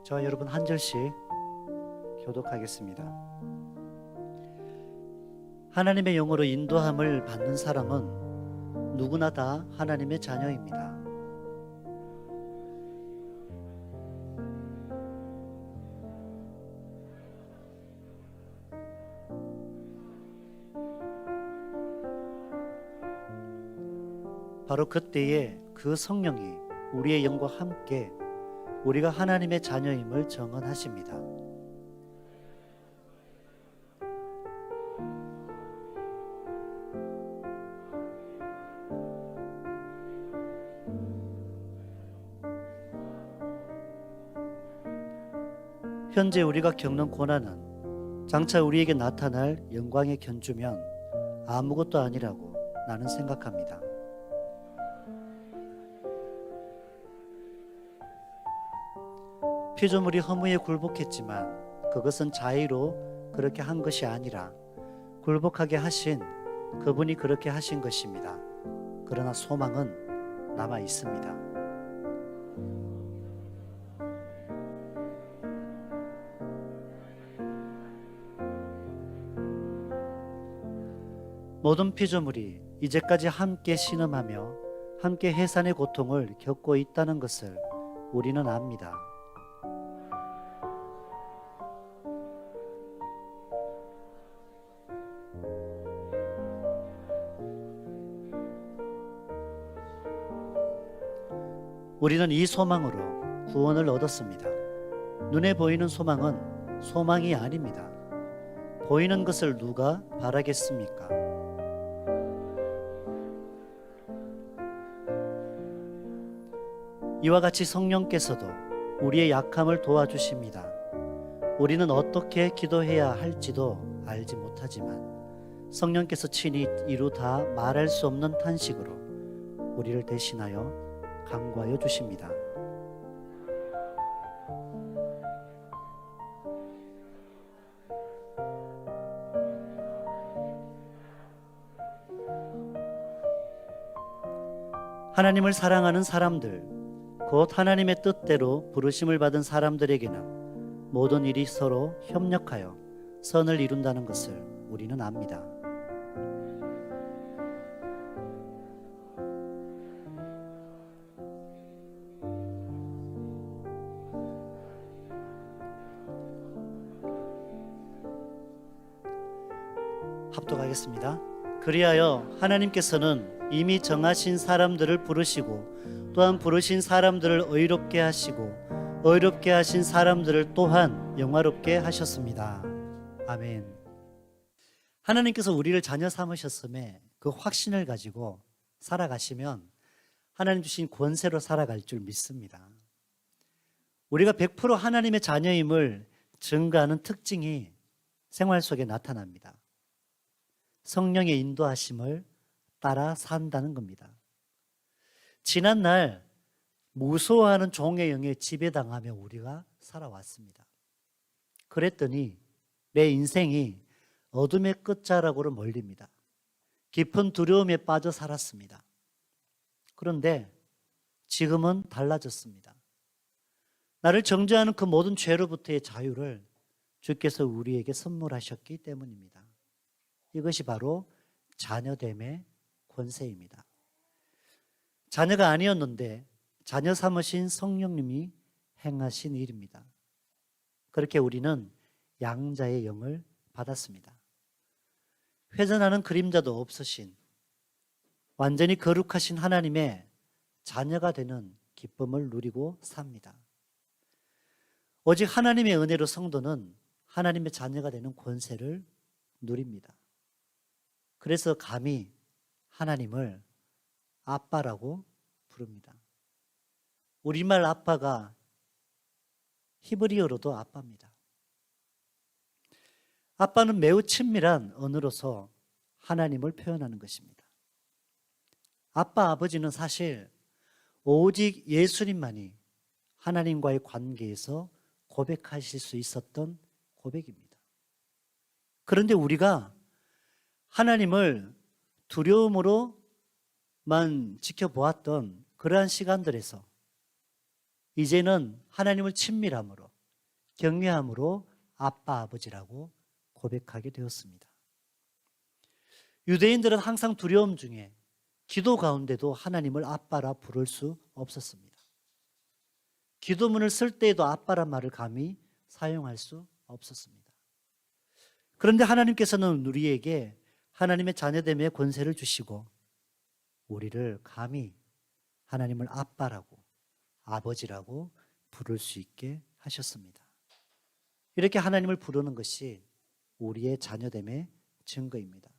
저와 여러분 한 절씩 교독하겠습니다. 하나님의 영으로 인도함을 받는 사람은 누구나 다 하나님의 자녀입니다. 바로 그때에 그 성령이 우리의 영과 함께 우리가 하나님의 자녀임을 증언하십니다. 현재 우리가 겪는 고난은 장차 우리에게 나타날 영광에 견주면 아무것도 아니라고 나는 생각합니다. 피조물이 허무에 굴복했지만 그것은 자의로 그렇게 한 것이 아니라 굴복하게 하신 그분이 그렇게 하신 것입니다. 그러나 소망은 남아 있습니다. 모든 피조물이 이제까지 함께 신음하며 함께 해산의 고통을 겪고 있다는 것을 우리는 압니다. 우리는 이 소망으로 구원을 얻었습니다. 눈에 보이는 소망은 소망이 아닙니다. 보이는 것을 누가 바라겠습니까? 이와 같이 성령께서도 우리의 약함을 도와주십니다. 우리는 어떻게 기도해야 할지도 알지 못하지만 성령께서 친히 이루 다 말할 수 없는 탄식으로 우리를 대신하여 간구하여 주십니다. 하나님을 사랑하는 사람들, 곧 하나님의 뜻대로 부르심을 받은 사람들에게는 모든 일이 서로 협력하여 선을 이룬다는 것을 우리는 압니다. 합독하겠습니다. 그리하여 하나님께서는 이미 정하신 사람들을 부르시고 또한 부르신 사람들을 의롭게 하시고 의롭게 하신 사람들을 또한 영화롭게 하셨습니다. 아멘. 하나님께서 우리를 자녀 삼으셨음에 그 확신을 가지고 살아가시면 하나님 주신 권세로 살아갈 줄 믿습니다. 우리가 100% 하나님의 자녀임을 증거하는 특징이 생활 속에 나타납니다. 성령의 인도하심을 따라 산다는 겁니다. 지난날 무서워하는 종의 영에 지배당하며 우리가 살아왔습니다. 그랬더니 내 인생이 어둠의 끝자락으로 몰립니다. 깊은 두려움에 빠져 살았습니다. 그런데 지금은 달라졌습니다. 나를 정죄하는 그 모든 죄로부터의 자유를 주께서 우리에게 선물하셨기 때문입니다. 이것이 바로 자녀됨의 권세입니다. 자녀가 아니었는데 자녀 삼으신 성령님이 행하신 일입니다. 그렇게 우리는 양자의 영을 받았습니다. 회전하는 그림자도 없으신 완전히 거룩하신 하나님의 자녀가 되는 기쁨을 누리고 삽니다. 오직 하나님의 은혜로 성도는 하나님의 자녀가 되는 권세를 누립니다. 그래서 감히 하나님을 아빠라고 부릅니다. 우리말 아빠가 히브리어로도 아빠입니다. 아빠는 매우 친밀한 언어로서 하나님을 표현하는 것입니다. 아빠, 아버지는 사실 오직 예수님만이 하나님과의 관계에서 고백하실 수 있었던 고백입니다. 그런데 우리가 하나님을 두려움으로만 지켜보았던 그러한 시간들에서 이제는 하나님을 친밀함으로 경외함으로 아빠, 아버지라고 고백하게 되었습니다. 유대인들은 항상 두려움 중에 기도 가운데도 하나님을 아빠라 부를 수 없었습니다. 기도문을 쓸 때에도 아빠란 말을 감히 사용할 수 없었습니다. 그런데 하나님께서는 우리에게 하나님의 자녀됨의 권세를 주시고 우리를 감히 하나님을 아빠라고, 아버지라고 부를 수 있게 하셨습니다. 이렇게 하나님을 부르는 것이 우리의 자녀됨의 증거입니다.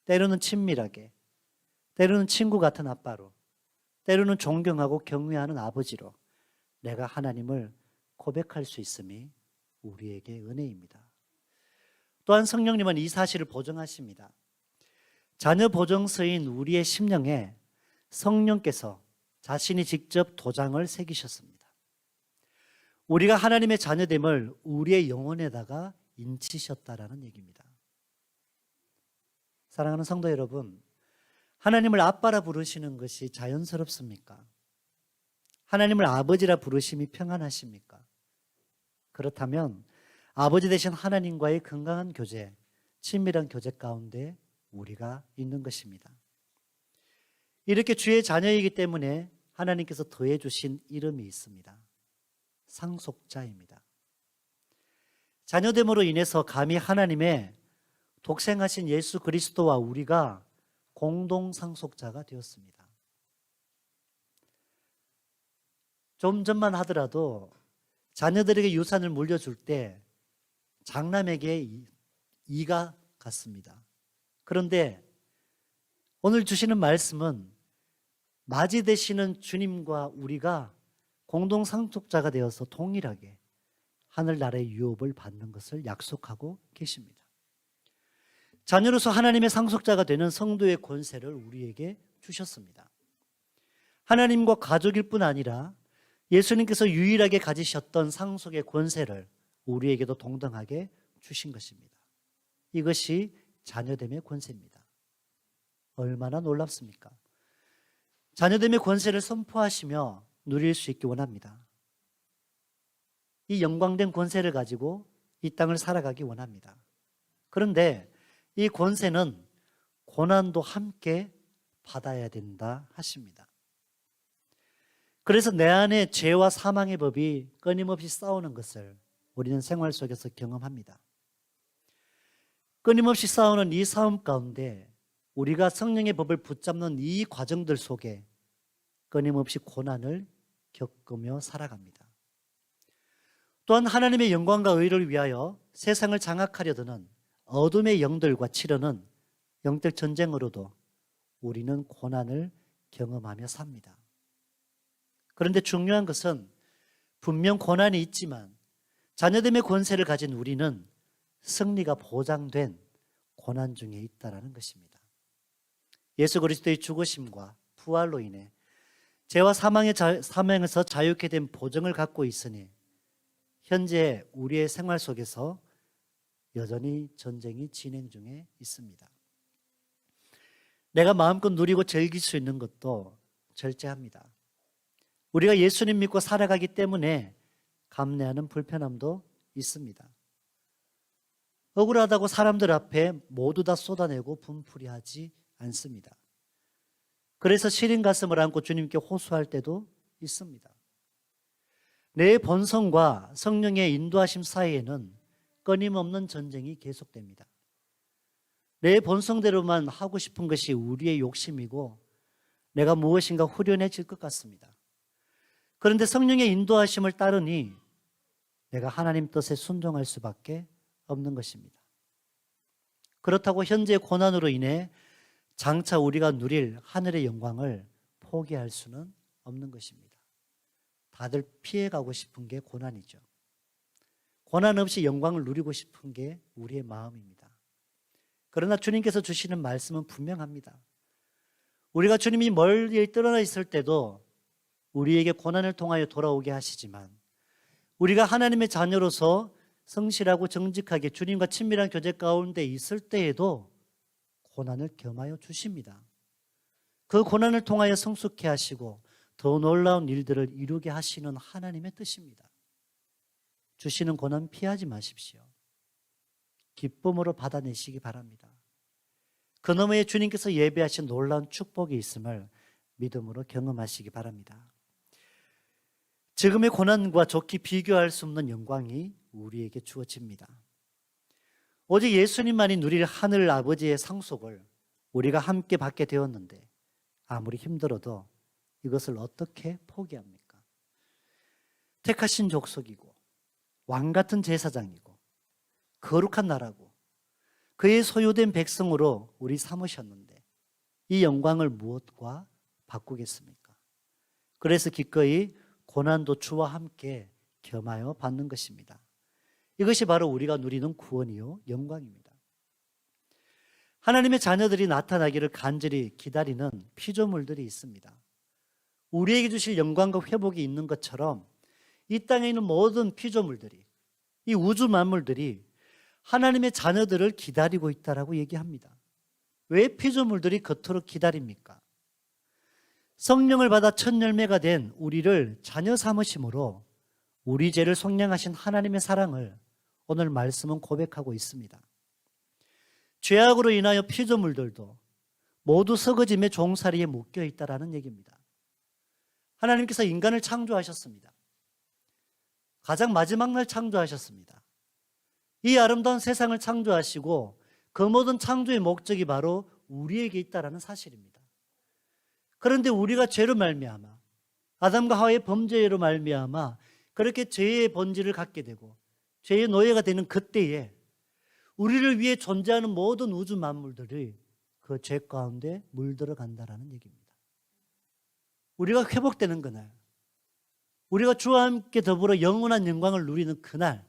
때로는 친밀하게, 때로는 친구 같은 아빠로, 때로는 존경하고 경외하는 아버지로 내가 하나님을 고백할 수 있음이 우리에게 은혜입니다. 또한 성령님은 이 사실을 보증하십니다. 자녀 보증서인 우리의 심령에 성령께서 자신이 직접 도장을 새기셨습니다. 우리가 하나님의 자녀됨을 우리의 영혼에다가 인치셨다라는 얘기입니다. 사랑하는 성도 여러분, 하나님을 아빠라 부르시는 것이 자연스럽습니까? 하나님을 아버지라 부르심이 평안하십니까? 그렇다면 아버지 되신 하나님과의 건강한 교제, 친밀한 교제 가운데 우리가 있는 것입니다. 이렇게 주의 자녀이기 때문에 하나님께서 더해 주신 이름이 있습니다. 상속자입니다. 자녀됨으로 인해서 감히 하나님의 독생하신 예수 그리스도와 우리가 공동 상속자가 되었습니다. 좀 전만 하더라도 자녀들에게 유산을 물려줄 때 장남에게 이가 갔습니다. 그런데 오늘 주시는 말씀은 맞이 되시는 주님과 우리가 공동 상속자가 되어서 동일하게 하늘나라의 유업을 받는 것을 약속하고 계십니다. 자녀로서 하나님의 상속자가 되는 성도의 권세를 우리에게 주셨습니다. 하나님과 가족일 뿐 아니라 예수님께서 유일하게 가지셨던 상속의 권세를 우리에게도 동등하게 주신 것입니다. 이것이 자녀됨의 권세입니다. 얼마나 놀랍습니까? 자녀됨의 권세를 선포하시며 누릴 수 있기 원합니다. 이 영광된 권세를 가지고 이 땅을 살아가기 원합니다. 그런데 이 권세는 고난도 함께 받아야 된다 하십니다. 그래서 내 안에 죄와 사망의 법이 끊임없이 싸우는 것을 우리는 생활 속에서 경험합니다. 끊임없이 싸우는 이 싸움 가운데 우리가 성령의 법을 붙잡는 이 과정들 속에 끊임없이 고난을 겪으며 살아갑니다. 또한 하나님의 영광과 의를 위하여 세상을 장악하려 드는 어둠의 영들과 치르는 영적 전쟁으로도 우리는 고난을 경험하며 삽니다. 그런데 중요한 것은 분명 고난이 있지만 자녀됨의 권세를 가진 우리는 승리가 보장된 고난 중에 있다라는 것입니다. 예수 그리스도의 죽으심과 부활로 인해 죄와 사망에서 자유케 된 보증을 갖고 있으니 현재 우리의 생활 속에서 여전히 전쟁이 진행 중에 있습니다. 내가 마음껏 누리고 즐길 수 있는 것도 절제합니다. 우리가 예수님 믿고 살아가기 때문에 감내하는 불편함도 있습니다. 억울하다고 사람들 앞에 모두 다 쏟아내고 분풀이하지 않습니다. 그래서 시린 가슴을 안고 주님께 호소할 때도 있습니다. 내 본성과 성령의 인도하심 사이에는 끊임없는 전쟁이 계속됩니다. 내 본성대로만 하고 싶은 것이 우리의 욕심이고 내가 무엇인가 후련해질 것 같습니다. 그런데 성령의 인도하심을 따르니 내가 하나님 뜻에 순종할 수밖에 없는 것입니다. 그렇다고 현재의 고난으로 인해 장차 우리가 누릴 하늘의 영광을 포기할 수는 없는 것입니다. 다들 피해가고 싶은 게 고난이죠. 고난 없이 영광을 누리고 싶은 게 우리의 마음입니다. 그러나 주님께서 주시는 말씀은 분명합니다. 우리가 주님이 멀리 떠나 있을 때도 우리에게 고난을 통하여 돌아오게 하시지만 우리가 하나님의 자녀로서 성실하고 정직하게 주님과 친밀한 교제 가운데 있을 때에도 고난을 겸하여 주십니다. 그 고난을 통하여 성숙해 하시고 더 놀라운 일들을 이루게 하시는 하나님의 뜻입니다. 주시는 고난 피하지 마십시오. 기쁨으로 받아내시기 바랍니다. 그 너머에 주님께서 예배하신 놀라운 축복이 있음을 믿음으로 경험하시기 바랍니다. 지금의 고난과 좋게 비교할 수 없는 영광이 우리에게 주어집니다. 오직 예수님만이 누릴 하늘 아버지의 상속을 우리가 함께 받게 되었는데 아무리 힘들어도 이것을 어떻게 포기합니까? 택하신 족속이고 왕같은 제사장이고 거룩한 나라고 그의 소유된 백성으로 우리 삼으셨는데 이 영광을 무엇과 바꾸겠습니까? 그래서 기꺼이 고난도 주와 함께 겸하여 받는 것입니다. 이것이 바로 우리가 누리는 구원이요 영광입니다. 하나님의 자녀들이 나타나기를 간절히 기다리는 피조물들이 있습니다. 우리에게 주실 영광과 회복이 있는 것처럼 이 땅에 있는 모든 피조물들이, 이 우주 만물들이 하나님의 자녀들을 기다리고 있다라고 얘기합니다. 왜 피조물들이 그토록 기다립니까? 성령을 받아 첫 열매가 된 우리를 자녀 삼으심으로 우리 죄를 속량하신 하나님의 사랑을 오늘 말씀은 고백하고 있습니다. 죄악으로 인하여 피조물들도 모두 썩어짐의 종살이에 묶여 있다라는 얘기입니다. 하나님께서 인간을 창조하셨습니다. 가장 마지막 날 창조하셨습니다. 이 아름다운 세상을 창조하시고 그 모든 창조의 목적이 바로 우리에게 있다라는 사실입니다. 그런데 우리가 죄로 말미암아 아담과 하와의 범죄로 말미암아 그렇게 죄의 본질을 갖게 되고 죄의 노예가 되는 그때에 우리를 위해 존재하는 모든 우주 만물들이 그 죄 가운데 물들어 간다라는 얘기입니다. 우리가 회복되는 그날, 우리가 주와 함께 더불어 영원한 영광을 누리는 그날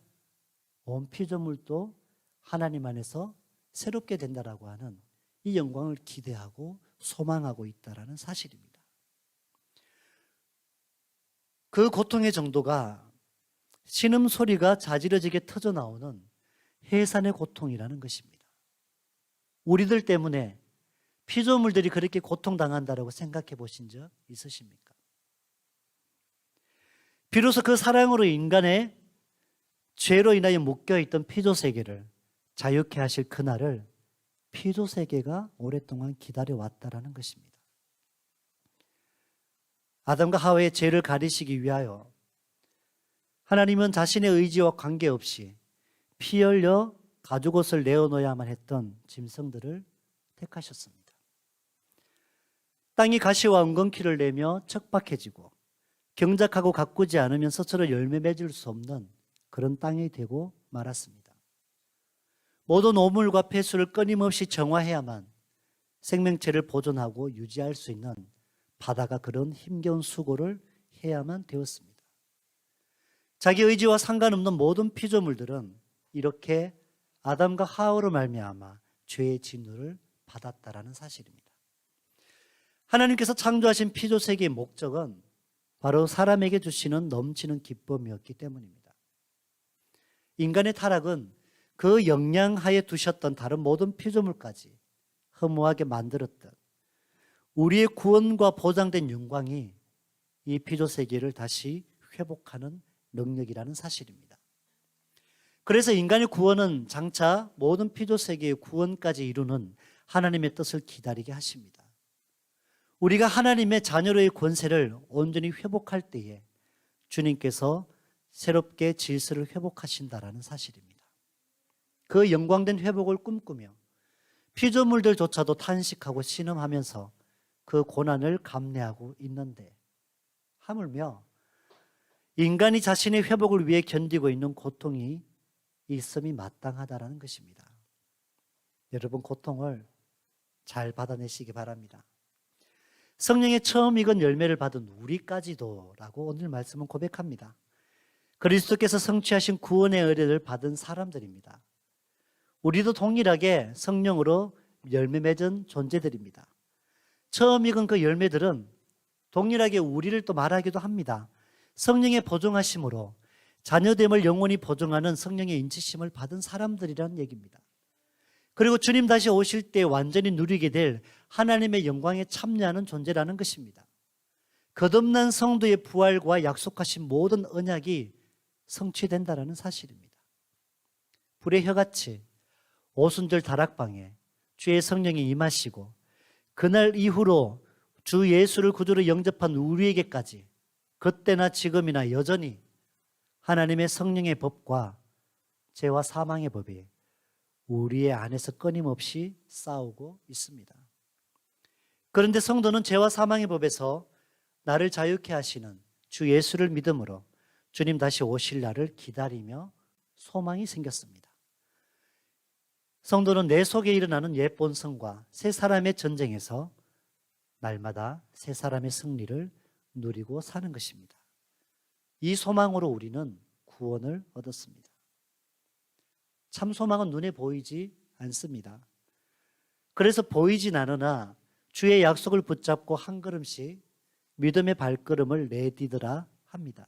온 피조물도 하나님 안에서 새롭게 된다라고 하는 이 영광을 기대하고 소망하고 있다라는 사실입니다. 그 고통의 정도가 신음소리가 자지러지게 터져나오는 해산의 고통이라는 것입니다. 우리들 때문에 피조물들이 그렇게 고통당한다라고 생각해 보신 적 있으십니까? 비로소 그 사랑으로 인간의 죄로 인하여 묶여있던 피조세계를 자유케 하실 그날을 피조세계가 오랫동안 기다려왔다라는 것입니다. 아담과 하와의 죄를 가리시기 위하여 하나님은 자신의 의지와 관계없이 피 흘려 가죽옷을 내어놓아야만 했던 짐승들을 택하셨습니다. 땅이 가시와 엉겅퀴를 내며 척박해지고 경작하고 가꾸지 않으면 서로 열매 맺을 수 없는 그런 땅이 되고 말았습니다. 모든 오물과 폐수를 끊임없이 정화해야만 생명체를 보존하고 유지할 수 있는 바다가 그런 힘겨운 수고를 해야만 되었습니다. 자기 의지와 상관없는 모든 피조물들은 이렇게 아담과 하와로 말미암아 죄의 진노를 받았다라는 사실입니다. 하나님께서 창조하신 피조세계의 목적은 바로 사람에게 주시는 넘치는 기쁨이었기 때문입니다. 인간의 타락은 그 영양하에 두셨던 다른 모든 피조물까지 허무하게 만들었던 우리의 구원과 보장된 영광이 이 피조세계를 다시 회복하는 능력이라는 사실입니다. 그래서 인간의 구원은 장차 모든 피조세계의 구원까지 이루는 하나님의 뜻을 기다리게 하십니다. 우리가 하나님의 자녀로의 권세를 온전히 회복할 때에 주님께서 새롭게 질서를 회복하신다라는 사실입니다. 그 영광된 회복을 꿈꾸며 피조물들조차도 탄식하고 신음하면서 그 고난을 감내하고 있는데 하물며 인간이 자신의 회복을 위해 견디고 있는 고통이 있음이 마땅하다라는 것입니다. 여러분, 고통을 잘 받아내시기 바랍니다. 성령의 처음 익은 열매를 받은 우리까지도 라고 오늘 말씀은 고백합니다. 그리스도께서 성취하신 구원의 의뢰를 받은 사람들입니다. 우리도 동일하게 성령으로 열매 맺은 존재들입니다. 처음 익은 그 열매들은 동일하게 우리를 또 말하기도 합니다. 성령의 보증하심으로 자녀됨을 영원히 보증하는 성령의 인치심을 받은 사람들이라는 얘기입니다. 그리고 주님 다시 오실 때 완전히 누리게 될 하나님의 영광에 참여하는 존재라는 것입니다. 거듭난 성도의 부활과 약속하신 모든 언약이 성취된다라는 사실입니다. 불의 혀같이 오순절 다락방에 주의 성령이 임하시고 그날 이후로 주 예수를 구주로 영접한 우리에게까지 그때나 지금이나 여전히 하나님의 성령의 법과 죄와 사망의 법이 우리의 안에서 끊임없이 싸우고 있습니다. 그런데 성도는 죄와 사망의 법에서 나를 자유케 하시는 주 예수를 믿음으로 주님 다시 오실 날을 기다리며 소망이 생겼습니다. 성도는 내 속에 일어나는 옛 본성과 새 사람의 전쟁에서 날마다 새 사람의 승리를 누리고 사는 것입니다. 이 소망으로 우리는 구원을 얻었습니다. 참 소망은 눈에 보이지 않습니다. 그래서 보이진 않으나 주의 약속을 붙잡고 한 걸음씩 믿음의 발걸음을 내디드라 합니다.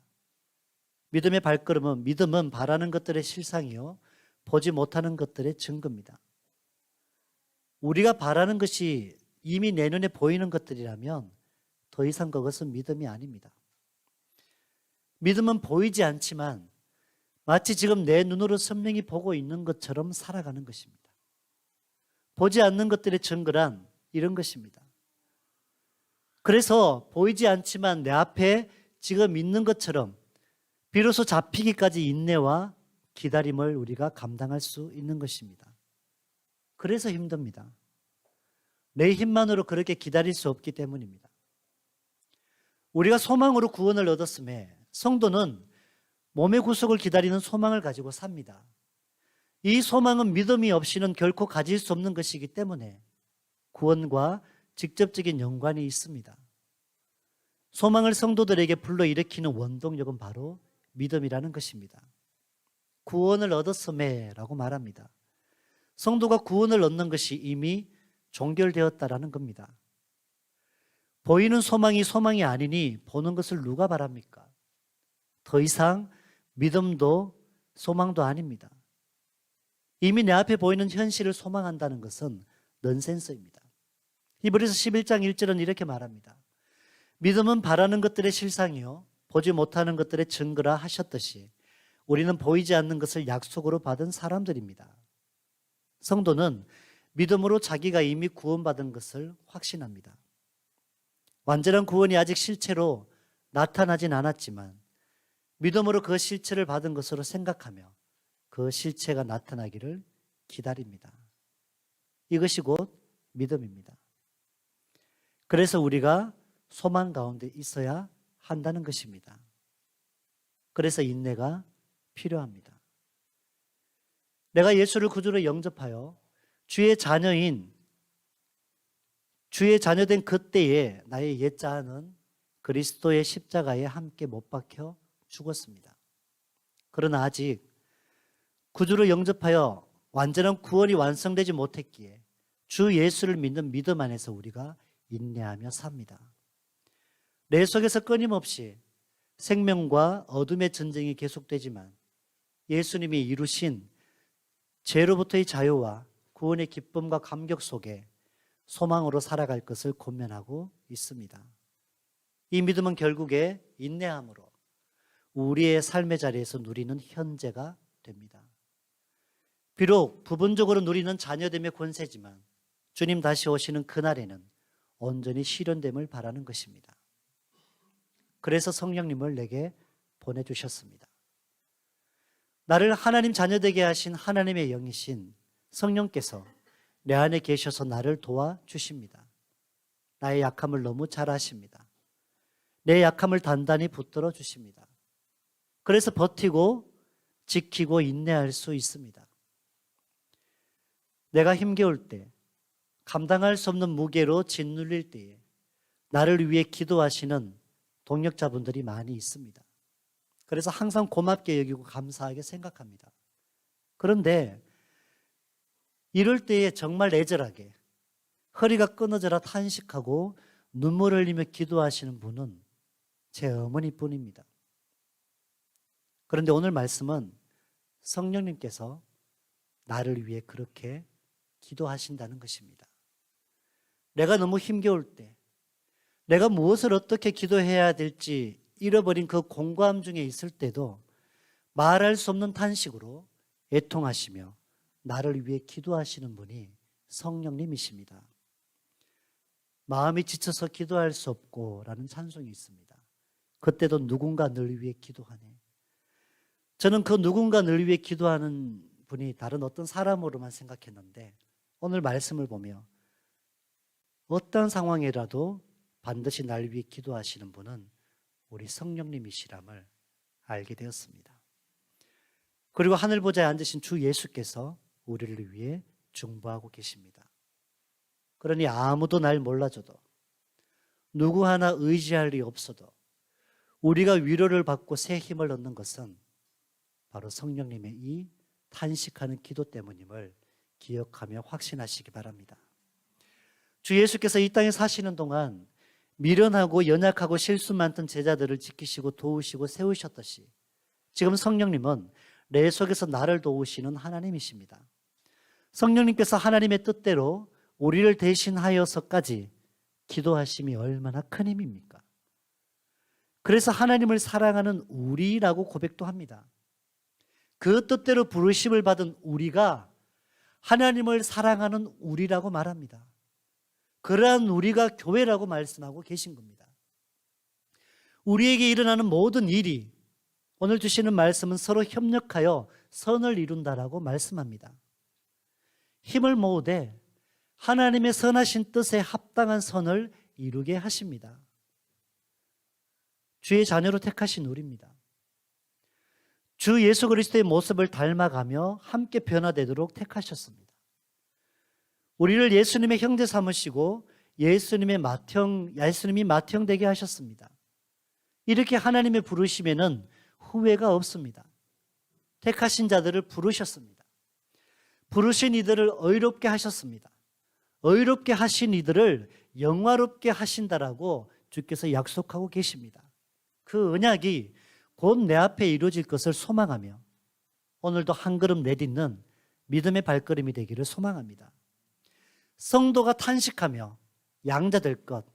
믿음은 바라는 것들의 실상이요 보지 못하는 것들의 증거입니다. 우리가 바라는 것이 이미 내 눈에 보이는 것들이라면 더 이상 그것은 믿음이 아닙니다. 믿음은 보이지 않지만 마치 지금 내 눈으로 선명히 보고 있는 것처럼 살아가는 것입니다. 보지 않는 것들의 증거란 이런 것입니다. 그래서 보이지 않지만 내 앞에 지금 있는 것처럼 비로소 잡히기까지 인내와 기다림을 우리가 감당할 수 있는 것입니다. 그래서 힘듭니다. 내 힘만으로 그렇게 기다릴 수 없기 때문입니다. 우리가 소망으로 구원을 얻었음에 성도는 몸의 구속을 기다리는 소망을 가지고 삽니다. 이 소망은 믿음이 없이는 결코 가질 수 없는 것이기 때문에 구원과 직접적인 연관이 있습니다. 소망을 성도들에게 불러일으키는 원동력은 바로 믿음이라는 것입니다. 구원을 얻었음에 라고 말합니다. 성도가 구원을 얻는 것이 이미 종결되었다라는 겁니다. 보이는 소망이 소망이 아니니 보는 것을 누가 바랍니까? 더 이상 믿음도 소망도 아닙니다. 이미 내 앞에 보이는 현실을 소망한다는 것은 넌센스입니다. 히브리서 11장 1절은 이렇게 말합니다. 믿음은 바라는 것들의 실상이요 보지 못하는 것들의 증거라 하셨듯이 우리는 보이지 않는 것을 약속으로 받은 사람들입니다. 성도는 믿음으로 자기가 이미 구원받은 것을 확신합니다. 완전한 구원이 아직 실체로 나타나진 않았지만 믿음으로 그 실체를 받은 것으로 생각하며 그 실체가 나타나기를 기다립니다. 이것이 곧 믿음입니다. 그래서 우리가 소망 가운데 있어야 한다는 것입니다. 그래서 인내가 필요합니다. 내가 예수를 구주로 영접하여 주의 자녀된 그때에 나의 옛자아는 그리스도의 십자가에 함께 못 박혀 죽었습니다. 그러나 아직 구주로 영접하여 완전한 구원이 완성되지 못했기에 주 예수를 믿는 믿음 안에서 우리가 인내하며 삽니다. 내 속에서 끊임없이 생명과 어둠의 전쟁이 계속되지만 예수님이 이루신 죄로부터의 자유와 구원의 기쁨과 감격 속에 소망으로 살아갈 것을 권면하고 있습니다. 이 믿음은 결국에 인내함으로 우리의 삶의 자리에서 누리는 현재가 됩니다. 비록 부분적으로 누리는 자녀됨의 권세지만 주님 다시 오시는 그날에는 온전히 실현됨을 바라는 것입니다. 그래서 성령님을 내게 보내주셨습니다. 나를 하나님 자녀되게 하신 하나님의 영이신 성령께서 내 안에 계셔서 나를 도와주십니다. 나의 약함을 너무 잘 아십니다. 내 약함을 단단히 붙들어 주십니다. 그래서 버티고 지키고 인내할 수 있습니다. 내가 힘겨울 때, 감당할 수 없는 무게로 짓눌릴 때에 나를 위해 기도하시는 동역자분들이 많이 있습니다. 그래서 항상 고맙게 여기고 감사하게 생각합니다. 그런데 이럴 때에 정말 애절하게 허리가 끊어져라 탄식하고 눈물 흘리며 기도하시는 분은 제 어머니뿐입니다. 그런데 오늘 말씀은 성령님께서 나를 위해 그렇게 기도하신다는 것입니다. 내가 너무 힘겨울 때, 내가 무엇을 어떻게 기도해야 될지 잃어버린 그 공고함 중에 있을 때도 말할 수 없는 탄식으로 애통하시며 나를 위해 기도하시는 분이 성령님이십니다. 마음이 지쳐서 기도할 수 없고 라는 찬송이 있습니다. 그때도 누군가 늘 위해 기도하네. 저는 그 누군가 늘 위해 기도하는 분이 다른 어떤 사람으로만 생각했는데 오늘 말씀을 보며 어떤 상황이라도 반드시 날 위해 기도하시는 분은 우리 성령님이시람을 알게 되었습니다. 그리고 하늘 보좌에 앉으신 주 예수께서 우리를 위해 중보하고 계십니다. 그러니 아무도 날 몰라줘도 누구 하나 의지할 리 없어도 우리가 위로를 받고 새 힘을 얻는 것은 바로 성령님의 이 탄식하는 기도 때문임을 기억하며 확신하시기 바랍니다. 주 예수께서 이 땅에 사시는 동안 미련하고 연약하고 실수 많던 제자들을 지키시고 도우시고 세우셨듯이 지금 성령님은 내 속에서 나를 도우시는 하나님이십니다. 성령님께서 하나님의 뜻대로 우리를 대신하여서까지 기도하심이 얼마나 큰 힘입니까? 그래서 하나님을 사랑하는 우리라고 고백도 합니다. 그 뜻대로 부르심을 받은 우리가 하나님을 사랑하는 우리라고 말합니다. 그러한 우리가 교회라고 말씀하고 계신 겁니다. 우리에게 일어나는 모든 일이 오늘 주시는 말씀은 서로 협력하여 선을 이룬다라고 말씀합니다. 힘을 모으되 하나님의 선하신 뜻에 합당한 선을 이루게 하십니다. 주의 자녀로 택하신 우리입니다. 주 예수 그리스도의 모습을 닮아가며 함께 변화되도록 택하셨습니다. 우리를 예수님의 형제 삼으시고 예수님이 맏형되게 하셨습니다. 이렇게 하나님의 부르심에는 후회가 없습니다. 택하신 자들을 부르셨습니다. 부르신 이들을 의롭게 하셨습니다. 의롭게 하신 이들을 영화롭게 하신다라고 주께서 약속하고 계십니다. 그 언약이 곧 내 앞에 이루어질 것을 소망하며 오늘도 한 걸음 내딛는 믿음의 발걸음이 되기를 소망합니다. 성도가 탄식하며 양자될 것,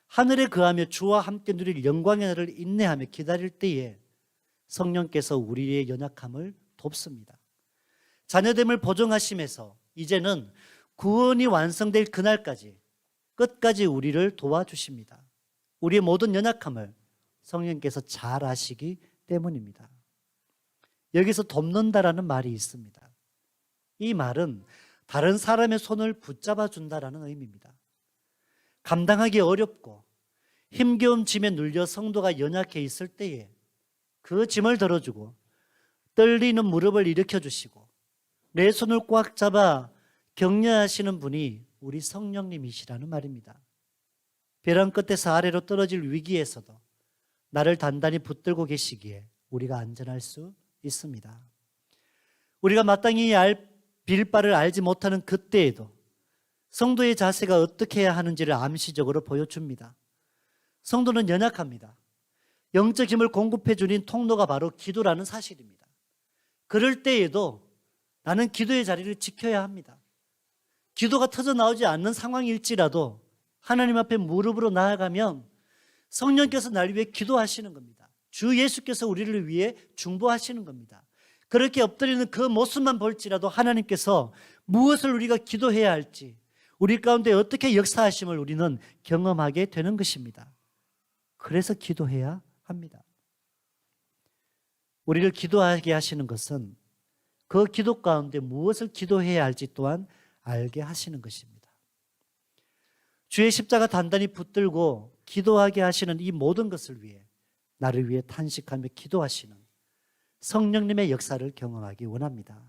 하늘에 거하며 주와 함께 누릴 영광의 날을 인내하며 기다릴 때에 성령께서 우리의 연약함을 돕습니다. 자녀됨을 보증하심에서 이제는 구원이 완성될 그날까지 끝까지 우리를 도와주십니다. 우리의 모든 연약함을 성령께서 잘 아시기 때문입니다. 여기서 돕는다라는 말이 있습니다. 이 말은 다른 사람의 손을 붙잡아 준다라는 의미입니다. 감당하기 어렵고 힘겨운 짐에 눌려 성도가 연약해 있을 때에 그 짐을 들어주고 떨리는 무릎을 일으켜 주시고 내 손을 꽉 잡아 격려하시는 분이 우리 성령님이시라는 말입니다. 벼랑 끝에서 아래로 떨어질 위기에서도 나를 단단히 붙들고 계시기에 우리가 안전할 수 있습니다. 우리가 마땅히 빌 바를 알지 못하는 그때에도 성도의 자세가 어떻게 해야 하는지를 암시적으로 보여줍니다. 성도는 연약합니다. 영적 힘을 공급해 주는 통로가 바로 기도라는 사실입니다. 그럴 때에도 나는 기도의 자리를 지켜야 합니다. 기도가 터져 나오지 않는 상황일지라도 하나님 앞에 무릎으로 나아가면 성령께서 날 위해 기도하시는 겁니다. 주 예수께서 우리를 위해 중보하시는 겁니다. 그렇게 엎드리는 그 모습만 볼지라도 하나님께서 무엇을 우리가 기도해야 할지, 우리 가운데 어떻게 역사하심을 우리는 경험하게 되는 것입니다. 그래서 기도해야 합니다. 우리를 기도하게 하시는 것은 그 기도 가운데 무엇을 기도해야 할지 또한 알게 하시는 것입니다. 주의 십자가 단단히 붙들고 기도하게 하시는 이 모든 것을 위해 나를 위해 탄식하며 기도하시는 성령님의 역사를 경험하기 원합니다.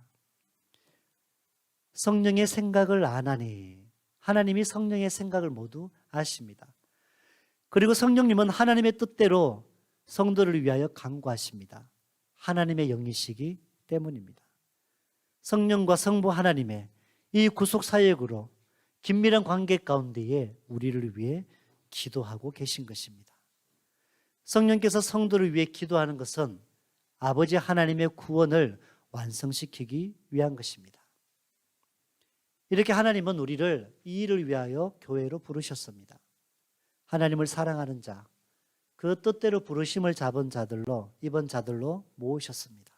성령의 생각을 아나니 하나님이 성령의 생각을 모두 아십니다. 그리고 성령님은 하나님의 뜻대로 성도를 위하여 간구하십니다. 하나님의 영이시기 때문입니다. 성령과 성부 하나님의 이 구속 사역으로 긴밀한 관계 가운데에 우리를 위해 기도하고 계신 것입니다. 성령께서 성도를 위해 기도하는 것은 아버지 하나님의 구원을 완성시키기 위한 것입니다. 이렇게 하나님은 우리를 이 일을 위하여 교회로 부르셨습니다. 하나님을 사랑하는 자, 그 뜻대로 부르심을 잡은 자들로, 입은 자들로 모으셨습니다.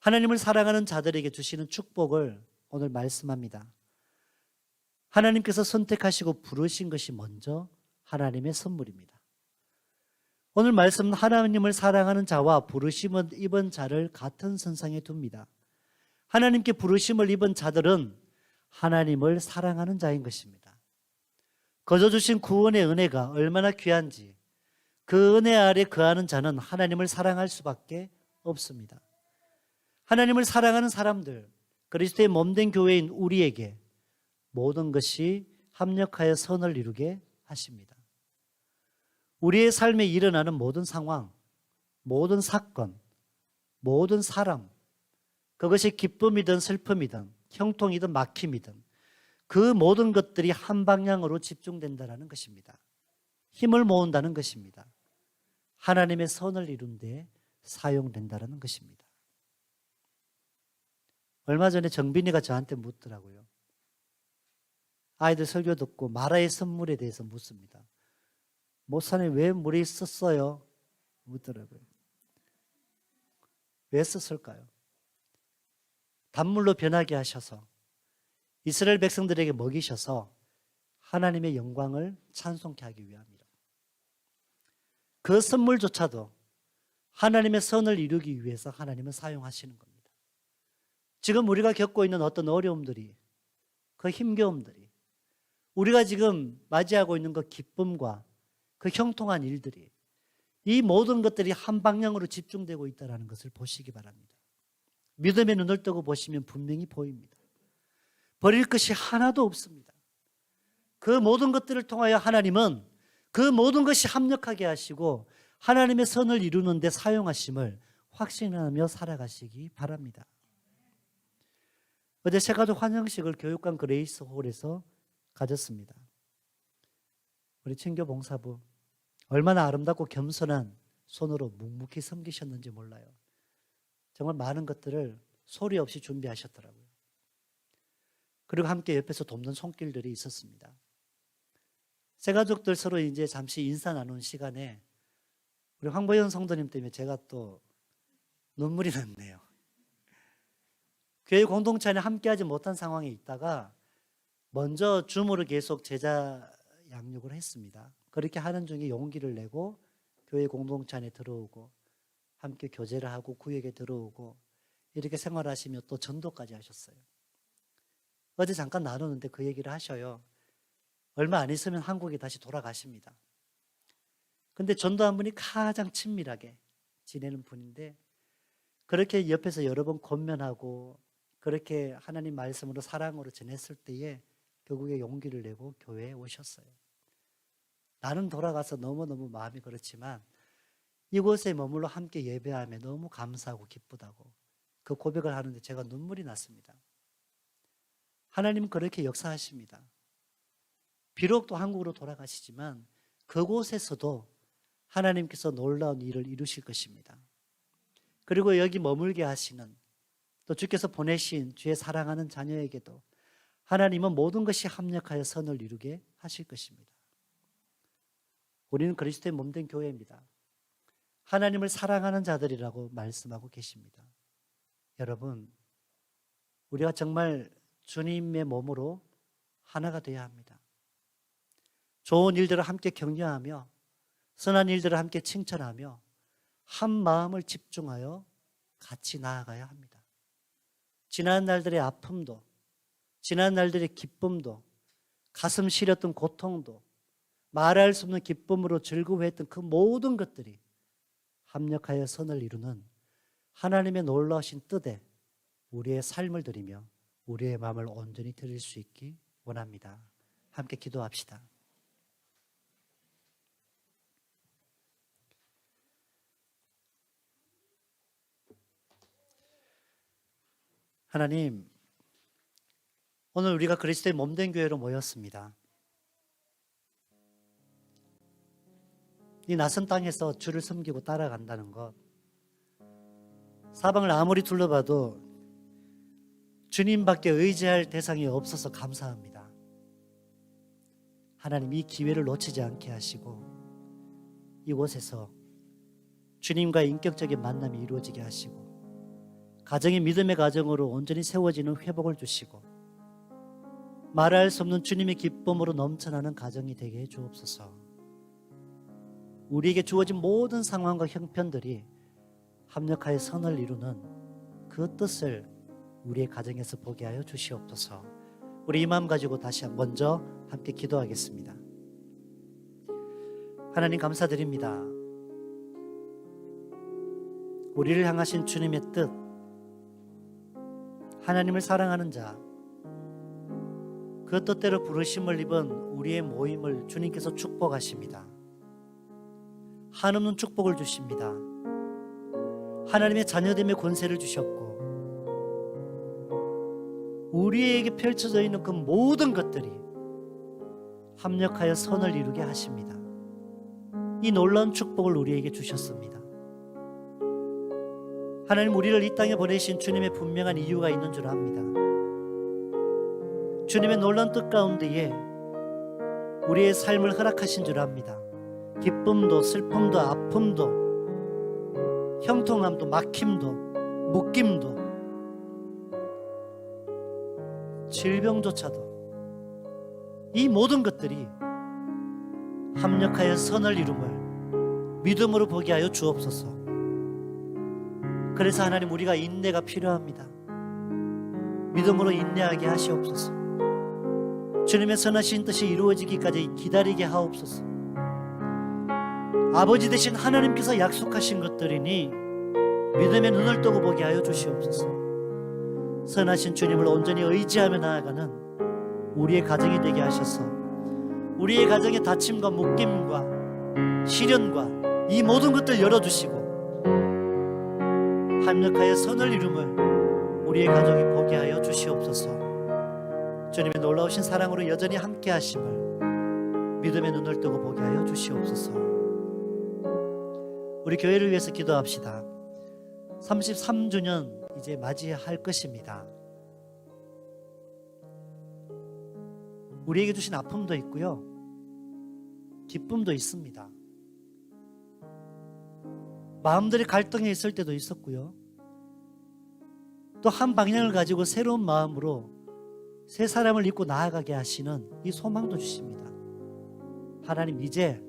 하나님을 사랑하는 자들에게 주시는 축복을 오늘 말씀합니다. 하나님께서 선택하시고 부르신 것이 먼저 하나님의 선물입니다. 오늘 말씀은 하나님을 사랑하는 자와 부르심을 입은 자를 같은 선상에 둡니다. 하나님께 부르심을 입은 자들은 하나님을 사랑하는 자인 것입니다. 거저 주신 구원의 은혜가 얼마나 귀한지 그 은혜 아래 거하는 자는 하나님을 사랑할 수밖에 없습니다. 하나님을 사랑하는 사람들, 그리스도의 몸된 교회인 우리에게 모든 것이 합력하여 선을 이루게 하십니다. 우리의 삶에 일어나는 모든 상황, 모든 사건, 모든 사람, 그것이 기쁨이든 슬픔이든 형통이든 막힘이든 그 모든 것들이 한 방향으로 집중된다는 것입니다. 힘을 모은다는 것입니다. 하나님의 선을 이룬 데 사용된다는 것입니다. 얼마 전에 정빈이가 저한테 묻더라고요. 아이들 설교 듣고 마라의 선물에 대해서 묻습니다. 목사님 왜 물이 썼어요? 묻더라고요. 왜 썼을까요? 단물로 변하게 하셔서 이스라엘 백성들에게 먹이셔서 하나님의 영광을 찬송케 하기 위함이라. 그 선물조차도 하나님의 선을 이루기 위해서 하나님은 사용하시는 겁니다. 지금 우리가 겪고 있는 어떤 어려움들이, 그 힘겨움들이, 우리가 지금 맞이하고 있는 그 기쁨과 그 형통한 일들이, 이 모든 것들이 한 방향으로 집중되고 있다는 것을 보시기 바랍니다. 믿음의 눈을 뜨고 보시면 분명히 보입니다. 버릴 것이 하나도 없습니다. 그 모든 것들을 통하여 하나님은 그 모든 것이 합력하게 하시고 하나님의 선을 이루는 데 사용하심을 확신하며 살아가시기 바랍니다. 어제 새가족 환영식을 교육관 그레이스 홀에서 가졌습니다. 우리 친교 봉사부 얼마나 아름답고 겸손한 손으로 묵묵히 섬기셨는지 몰라요. 정말 많은 것들을 소리 없이 준비하셨더라고요. 그리고 함께 옆에서 돕는 손길들이 있었습니다. 새가족들 서로 이제 잠시 인사 나누는 시간에 우리 황보현 성도님 때문에 제가 또 눈물이 났네요. 교회 공동체 안에 함께하지 못한 상황에 있다가 먼저 줌으로 계속 제자 양육을 했습니다. 그렇게 하는 중에 용기를 내고 교회 공동체 안에 들어오고 함께 교제를 하고 구역에 들어오고 이렇게 생활하시며 또 전도까지 하셨어요. 어제 잠깐 나누는데 그 얘기를 하셔요. 얼마 안 있으면 한국에 다시 돌아가십니다. 근데 전도한 분이 가장 친밀하게 지내는 분인데 그렇게 옆에서 여러 번 권면하고 그렇게 하나님 말씀으로 사랑으로 지냈을 때에 결국에 용기를 내고 교회에 오셨어요. 나는 돌아가서 너무너무 마음이 그렇지만 이곳에 머물러 함께 예배하며 너무 감사하고 기쁘다고 그 고백을 하는데 제가 눈물이 났습니다. 하나님은 그렇게 역사하십니다. 비록 또 한국으로 돌아가시지만 그곳에서도 하나님께서 놀라운 일을 이루실 것입니다. 그리고 여기 머물게 하시는 또 주께서 보내신 주의 사랑하는 자녀에게도 하나님은 모든 것이 합력하여 선을 이루게 하실 것입니다. 우리는 그리스도의 몸된 교회입니다. 하나님을 사랑하는 자들이라고 말씀하고 계십니다. 여러분, 우리가 정말 주님의 몸으로 하나가 되어야 합니다. 좋은 일들을 함께 격려하며 선한 일들을 함께 칭찬하며 한 마음을 집중하여 같이 나아가야 합니다. 지난 날들의 아픔도 지난 날들의 기쁨도 가슴 시렸던 고통도 말할 수 없는 기쁨으로 즐거워했던 그 모든 것들이 합력하여 선을 이루는 하나님의 놀라우신 뜻에 우리의 삶을 드리며 우리의 마음을 온전히 드릴 수 있기 원합니다. 함께 기도합시다. 하나님, 오늘 우리가 그리스도의 몸된 교회로 모였습니다. 이 낯선 땅에서 주를 섬기고 따라간다는 것, 사방을 아무리 둘러봐도 주님밖에 의지할 대상이 없어서 감사합니다. 하나님, 이 기회를 놓치지 않게 하시고 이곳에서 주님과의 인격적인 만남이 이루어지게 하시고 가정이 믿음의 가정으로 온전히 세워지는 회복을 주시고 말할 수 없는 주님의 기쁨으로 넘쳐나는 가정이 되게 해 주옵소서. 우리에게 주어진 모든 상황과 형편들이 합력하여 선을 이루는 그 뜻을 우리의 가정에서 보게 하여 주시옵소서. 우리 이 마음 가지고 다시 먼저 함께 기도하겠습니다. 하나님 감사드립니다. 우리를 향하신 주님의 뜻, 하나님을 사랑하는 자, 그 뜻대로 부르심을 입은 우리의 모임을 주님께서 축복하십니다. 한없는 축복을 주십니다. 하나님의 자녀됨의 권세를 주셨고 우리에게 펼쳐져 있는 그 모든 것들이 합력하여 선을 이루게 하십니다. 이 놀라운 축복을 우리에게 주셨습니다. 하나님, 우리를 이 땅에 보내신 주님의 분명한 이유가 있는 줄 압니다. 주님의 놀라운 뜻 가운데에 우리의 삶을 허락하신 줄 압니다. 기쁨도 슬픔도 아픔도 형통함도 막힘도 묶임도 질병조차도 이 모든 것들이 합력하여 선을 이룸을 믿음으로 보게 하여 주옵소서. 그래서 하나님, 우리가 인내가 필요합니다. 믿음으로 인내하게 하시옵소서. 주님의 선하신 뜻이 이루어지기까지 기다리게 하옵소서. 아버지 되신 하나님께서 약속하신 것들이니 믿음의 눈을 뜨고 보게 하여 주시옵소서. 선하신 주님을 온전히 의지하며 나아가는 우리의 가정이 되게 하셔서 우리의 가정의 다침과 묶임과 시련과 이 모든 것들 열어주시고 합력하여 선을 이룸을 우리의 가족이 보게 하여 주시옵소서. 주님의 놀라우신 사랑으로 여전히 함께 하심을 믿음의 눈을 뜨고 보게 하여 주시옵소서. 우리 교회를 위해서 기도합시다. 33주년 이제 맞이할 것입니다. 우리에게 주신 아픔도 있고요, 기쁨도 있습니다. 마음들이 갈등해 있을 때도 있었고요, 또 한 방향을 가지고 새로운 마음으로 새 사람을 입고 나아가게 하시는 이 소망도 주십니다. 하나님, 이제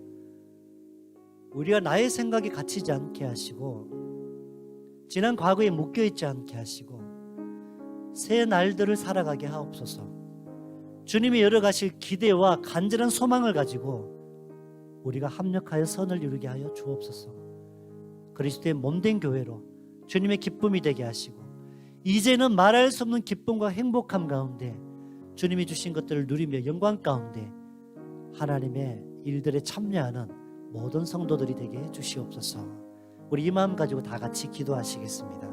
우리가 나의 생각에 갇히지 않게 하시고 지난 과거에 묶여있지 않게 하시고 새 날들을 살아가게 하옵소서. 주님이 열어가실 기대와 간절한 소망을 가지고 우리가 합력하여 선을 이루게 하여 주옵소서. 그리스도의 몸된 교회로 주님의 기쁨이 되게 하시고 이제는 말할 수 없는 기쁨과 행복함 가운데 주님이 주신 것들을 누리며 영광 가운데 하나님의 일들에 참여하는 모든 성도들이 되게 해 주시옵소서. 우리 이 마음 가지고 다 같이 기도하시겠습니다.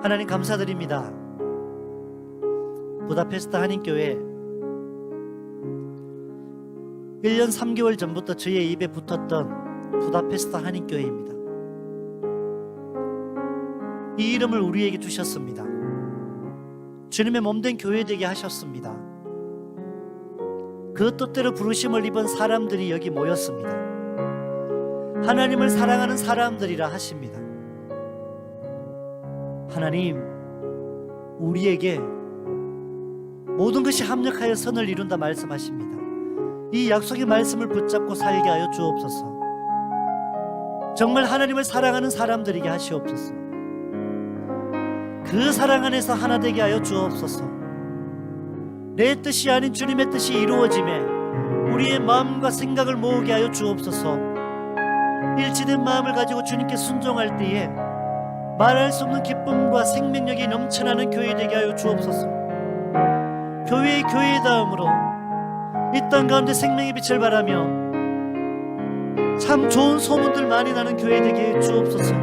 하나님 감사드립니다. 부다페스트 한인교회 1년 3개월 전부터 저의 입에 붙었던 부다페스트 한인교회입니다. 이 이름을 우리에게 주셨습니다. 주님의 몸된 교회 되게 하셨습니다. 그 뜻대로 부르심을 입은 사람들이 여기 모였습니다. 하나님을 사랑하는 사람들이라 하십니다. 하나님, 우리에게 모든 것이 합력하여 선을 이룬다 말씀하십니다. 이 약속의 말씀을 붙잡고 살게 하여 주옵소서. 정말 하나님을 사랑하는 사람들이게 하시옵소서. 그 사랑 안에서 하나 되게 하여 주옵소서. 내 뜻이 아닌 주님의 뜻이 이루어짐에 우리의 마음과 생각을 모으게 하여 주옵소서. 일치된 마음을 가지고 주님께 순종할 때에 말할 수 없는 기쁨과 생명력이 넘쳐나는 교회 되게 하여 주옵소서. 교회의 교회다움으로 이 땅 가운데 생명의 빛을 발하며 참 좋은 소문들 많이 나는 교회 되게 해 주옵소서.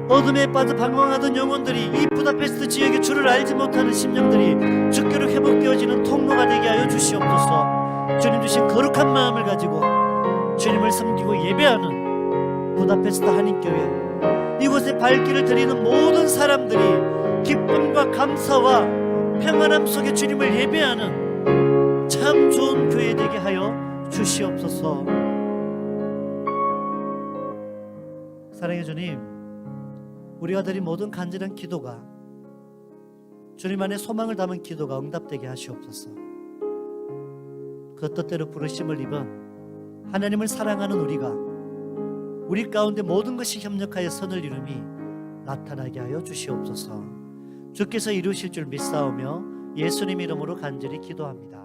어둠에 빠져 방황하던 영혼들이 이 부다페스트 지역의 주를 알지 못하는 심령들이 주께로 회복되어지는 통로가 되게 하여 주시옵소서. 주님 주신 거룩한 마음을 가지고 주님을 섬기고 예배하는 부다페스트 한인교회, 이곳에 발길을 들이는 모든 사람들이 기쁨과 감사와 평안함 속에 주님을 예배하는 참 좋은 교회 되게 하여 주시옵소서. 사랑의 주님, 우리가 드린 모든 간절한 기도가 주님 안에 소망을 담은 기도가 응답되게 하시옵소서. 그 뜻대로 부르심을 입은 하나님을 사랑하는 우리가 우리 가운데 모든 것이 협력하여 선을 이루미 나타나게 하여 주시옵소서. 주께서 이루실 줄 믿사오며 예수님 이름으로 간절히 기도합니다.